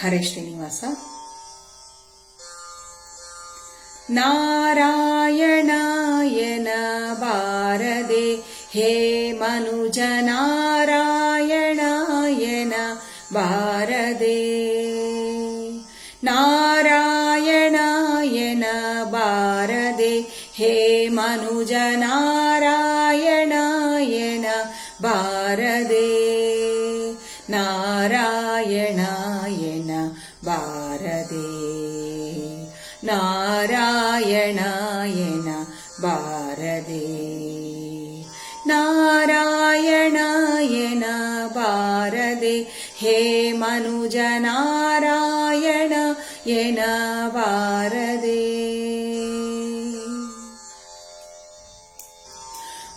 ಹರೇ ಶ್ರೀನಿವಾಸ. ನಾರಾಯಣಾಯನ ಬಾರದೆ ಹೇ ಮನುಜ, ನಾರಾಯಣಾಯನ ಬಾರದೆ. ನಾರಾಯಣಾಯನ ಬಾರದೆ ಹೇ ಮನುಜ, ನಾರಾಯಣಾಯನ ಬಾರದೆ. ನಾರಾಯಣಾಯನ ಬಾರದೆ. ನಾರಾಯಣಾಯನ ಬಾರದೆ. ನಾರಾಯಣಾಯನ ಬಾರದೆ ಹೇ ಮನುಜ, ನಾರಾಯಣಾಯನ ಬಾರದೆ.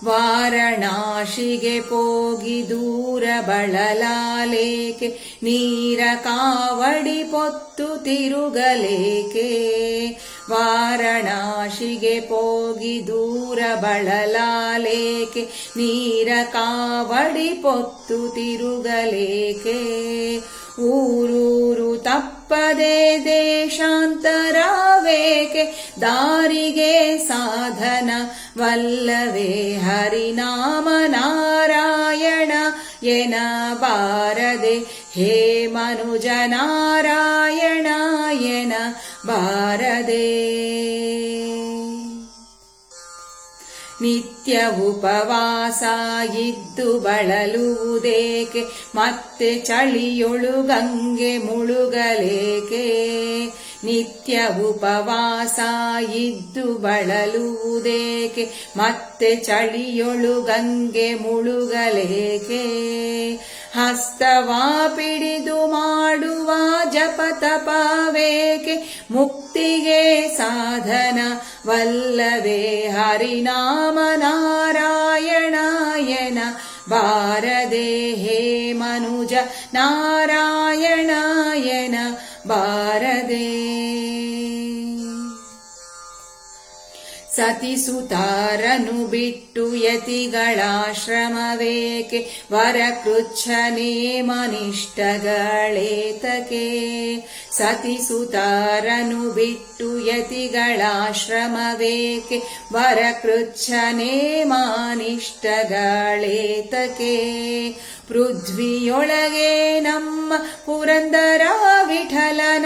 ವಾರಣಾಸಿಗೆ ಪೋಗಿ ದೂರ ಬಳಲಾಲೇಕೆ, ನೀರ ಕಾವಡಿ ಪೊತ್ತು ತಿರುಗಲೇಕೆ. ವಾರಣಾಸಿಗೆ ಪೋಗಿ ದೂರ ಬಳಲಾಲೇಕೆ, ನೀರ ಕಾವಡಿ ಪೊತ್ತು ತಿರುಗಲೇಕೆ. ಊರೂರು ತಪ್ಪದೆ ದೇಶಾಂತರವೇಕೆ, ದಾರಿಗೆ ಸಾಧನ ವಲ್ಲವೇ ಹರಿನಾಮ. ನಾರಾಯಣ ಎನ ಬಾರದೆ ಹೇ ಮನುಜ, ನಾರಾಯಣ ಎನ ಬಾರದೆ. ನಿತ್ಯ ಉಪವಾಸ ಇದ್ದು ಬಳಲುವುದೇಕೆ, ಮತ್ತೆ ಚಳಿಯೊಳು ಗಂಗೆ ಮುಳುಗಲೇಕೆ. ನಿತ್ಯ ಉಪವಾಸ ಇದ್ದು ಬಳಲುವುದೇಕೆ, ಮತ್ತೆ ಚಳಿಯೊಳು ಗಂಗೆ ಮುಳುಗಲೇಕೆ. ಹಸ್ತವಾ ಪಿಡಿದು ಮಾಡುವ ಜಪತಪವೇಕೆ, ಮುಕ್ತಿಗೆ ಸಾಧನ ವಲ್ಲವೇ ಹರಿನಾಮ. ನಾರಾಯಣಾಯನ ಬಾರದೆ ಹೇ ಮನುಜ, ನಾರಾಯಣಾಯನ ಬಾರದೆ. ಸತಿಸುತಾರನು ಬಿಟ್ಟು ಯತಿಗಳಾಶ್ರಮವೇಕೆ, ವರಕೃಚ್ಛನೇ ಮನಿಷ್ಠಗಳೇತಕೆ. ಸತಿಸುತಾರನು ಬಿಟ್ಟು ಯತಿಗಳಾಶ್ರಮವೇಕೆ, ವರಕೃಚ್ಛನೇ ಮಾನಿಷ್ಠಗಳೇತಕೆ. ಪೃಥ್ವಿಯೊಳಗೆ ನಮ್ಮ ಪುರಂದರ ವಿಠಲನ,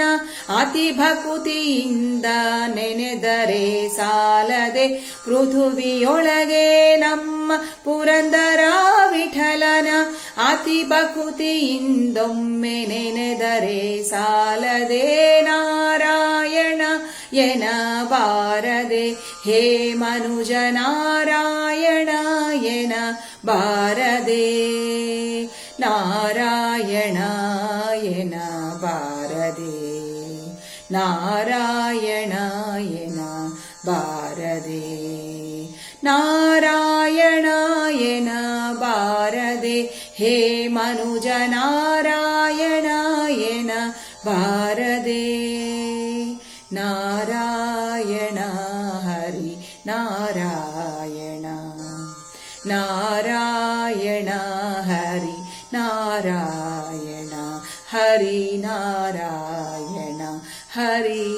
ಅತಿ ಭಕುತಿಯಿಂದ ನೆನೆದರೆ ಸಾಲದೆ. ಪೃಥ್ವಿಯೊಳಗೆ ನಮ್ಮ ಪುರಂದರ ವಿಠಲನ, ಅತಿ ಭಕುತಿಯಿಂದೊಮ್ಮೆ ನೆನೆದರೆ ಸಾಲದೆ. ನಾರಾಯಣ ಎನ ಬಾರದೆ ಹೇ ಮನುಜ, ನಾರಾಯಣ ಎನ ಬಾರದೆ. ನಾರಾಯಣಾಯನ ಬಾರದೆ. ನಾರಾಯಣಾಯನ ಬಾರದೆ. ನಾರಾಯಣಾಯನ ಬಾರದೆ ಹೇ ಮನುಜ, ನಾರಾಯಣಾಯನ ಬಾರದೆ. ನಾರಾಯಣ ಹರಿ ನಾರಾಯಣ, ನಾರಾಯಣ ಹರಿ ನಾರಾಯಣ, ಹರಿ ನಾರಾಯಣ, ಹರಿ